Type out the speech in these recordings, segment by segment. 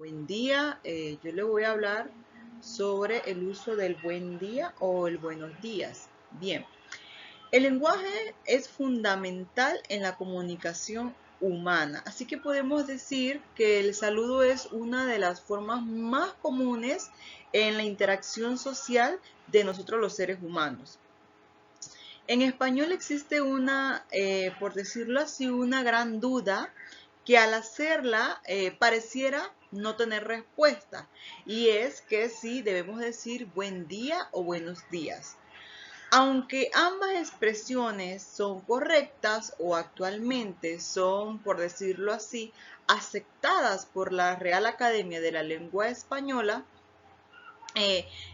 Buen día, yo le voy a hablar sobre el uso del buen día o el buenos días. Bien, el lenguaje es fundamental en la comunicación humana, así que podemos decir que el saludo es una de las formas más comunes en la interacción social de nosotros los seres humanos. En español existe por decirlo así, una gran duda que al hacerla pareciera no tener respuesta. Y es que si debemos decir buen día o buenos días. Aunque ambas expresiones son correctas o actualmente son, por decirlo así, aceptadas por la Real Academia de la Lengua Española,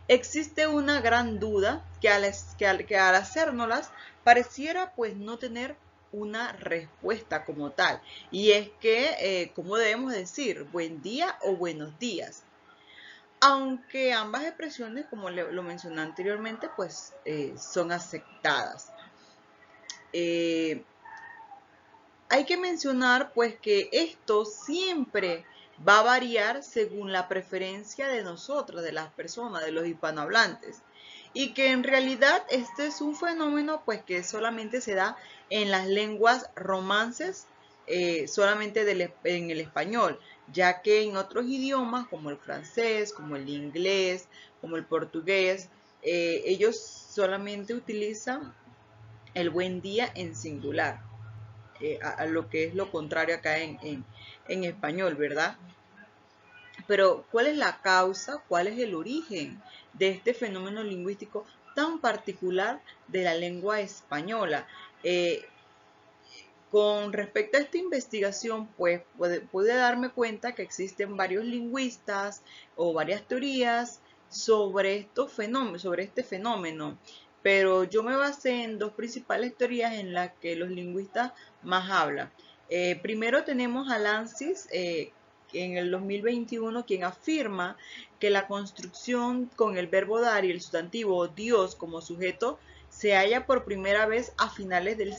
existe una gran duda que al hacérnoslas pareciera pues no tener una respuesta como tal. Y es que, ¿cómo debemos decir? ¿Buen día o buenos días? Aunque ambas expresiones, como lo mencioné anteriormente, pues son aceptadas. Eh, Hay que mencionar pues que esto siempre va a variar según la preferencia de nosotros, de las personas, de los hispanohablantes. Y que en realidad este es un fenómeno pues que solamente se da en las lenguas romances, solamente en el español, ya que en otros idiomas como el francés, como el inglés, como el portugués, ellos solamente utilizan el buen día en singular, a lo que es lo contrario acá en español, ¿verdad? Pero, ¿cuál es la causa? ¿Cuál es el origen de este fenómeno lingüístico tan particular de la lengua española? Eh, con respecto a esta investigación, pues pude darme cuenta que existen varios lingüistas o varias teorías sobre este fenómeno, pero yo me basé en dos principales teorías en las que los lingüistas más hablan. Primero tenemos a Lancis, en el 2021, quien afirma que la construcción con el verbo dar y el sustantivo Dios como sujeto se halla por primera vez a finales del el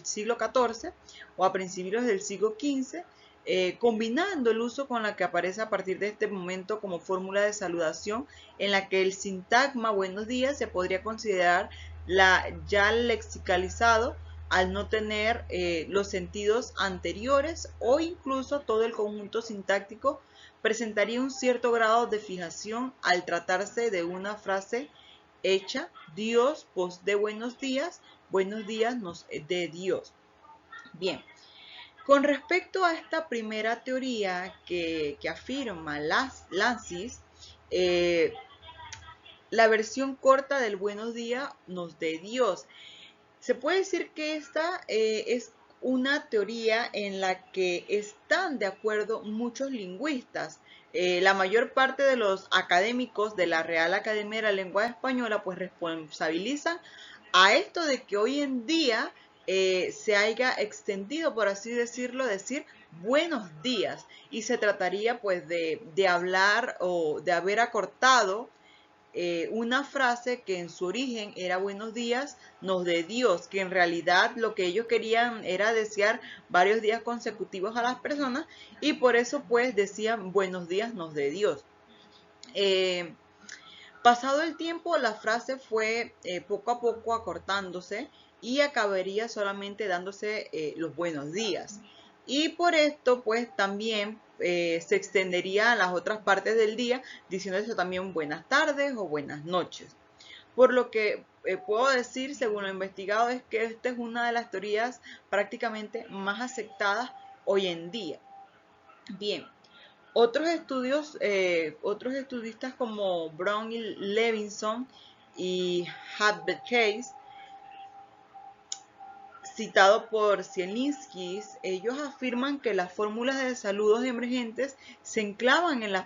siglo XIV o a principios del siglo XV, combinando el uso con la que aparece a partir de este momento como fórmula de saludación, en la que el sintagma buenos días se podría considerar ya lexicalizado al no tener los sentidos anteriores, o incluso todo el conjunto sintáctico presentaría un cierto grado de fijación al tratarse de una frase hecha Dios pos de buenos días nos de Dios. Bien, con respecto a esta primera teoría que afirma Lancis, eh, la versión corta del buenos días nos de Dios. Se puede decir que esta es una teoría en la que están de acuerdo muchos lingüistas. La mayor parte de los académicos de la Real Academia de la Lengua Española pues responsabilizan a esto de que hoy en día se haya extendido, por así decirlo, decir buenos días, y se trataría pues de hablar o de haber acortado una frase que en su origen era buenos días, nos de Dios, que en realidad lo que ellos querían era desear varios días consecutivos a las personas, y por eso pues decían buenos días, nos de Dios. Eh, Pasado el tiempo, la frase fue poco a poco acortándose y acabaría solamente dándose los buenos días. Y por esto, pues también se extendería a las otras partes del día, diciéndose también buenas tardes o buenas noches. Por lo que puedo decir, según lo investigado, es que esta es una de las teorías prácticamente más aceptadas hoy en día. Bien, otros estudistas como Brown y Levinson y Hadbert Case, citado por Zielinski, ellos afirman que las fórmulas de saludos emergentes se enclavan en los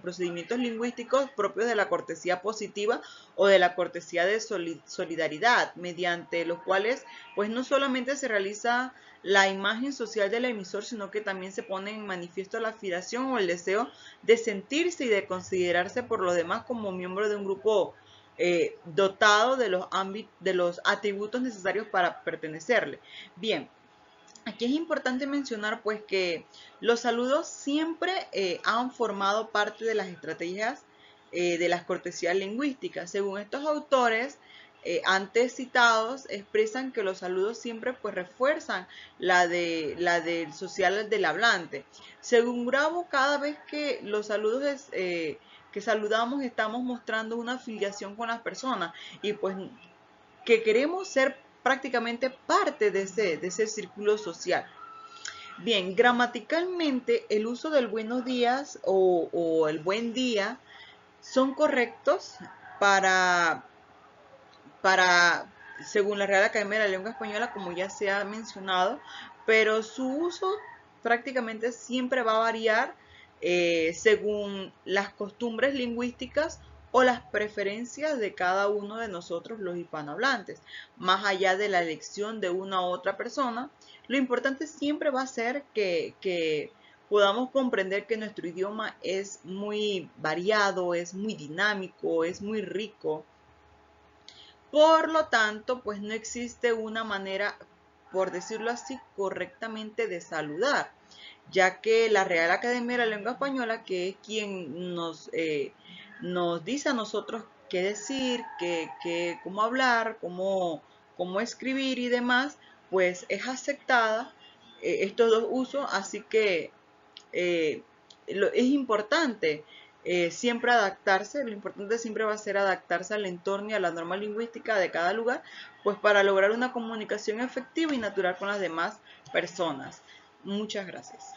procedimientos lingüísticos propios de la cortesía positiva o de la cortesía de solidaridad, mediante los cuales pues no solamente se realiza la imagen social del emisor, sino que también se pone en manifiesto la aspiración o el deseo de sentirse y de considerarse por los demás como miembro de un grupo dotado de los atributos necesarios para pertenecerle. Bien, Aquí es importante mencionar pues que los saludos siempre han formado parte de las estrategias de las cortesías lingüísticas. Según estos autores antes citados, expresan que los saludos siempre pues refuerzan la del social del hablante. Según Bravo, cada vez que los saludos que saludamos estamos mostrando una afiliación con las personas y pues que queremos ser prácticamente parte de ese círculo social. Bien, gramaticalmente el uso del buenos días o el buen día son correctos para, para, según la Real Academia de la Lengua Española, como ya se ha mencionado, pero su uso prácticamente siempre va a variar según las costumbres lingüísticas o las preferencias de cada uno de nosotros los hispanohablantes. Más allá de la elección de una u otra persona, lo importante siempre va a ser que podamos comprender que nuestro idioma es muy variado, es muy dinámico, es muy rico. Por lo tanto, pues no existe una manera, por decirlo así, correctamente de saludar, ya que la Real Academia de la Lengua Española, que es quien nos dice a nosotros qué decir, cómo hablar, cómo escribir y demás, pues es aceptada estos dos usos, así que es importante siempre adaptarse, lo importante siempre va a ser adaptarse al entorno y a la norma lingüística de cada lugar, pues para lograr una comunicación efectiva y natural con las demás personas. Muchas gracias.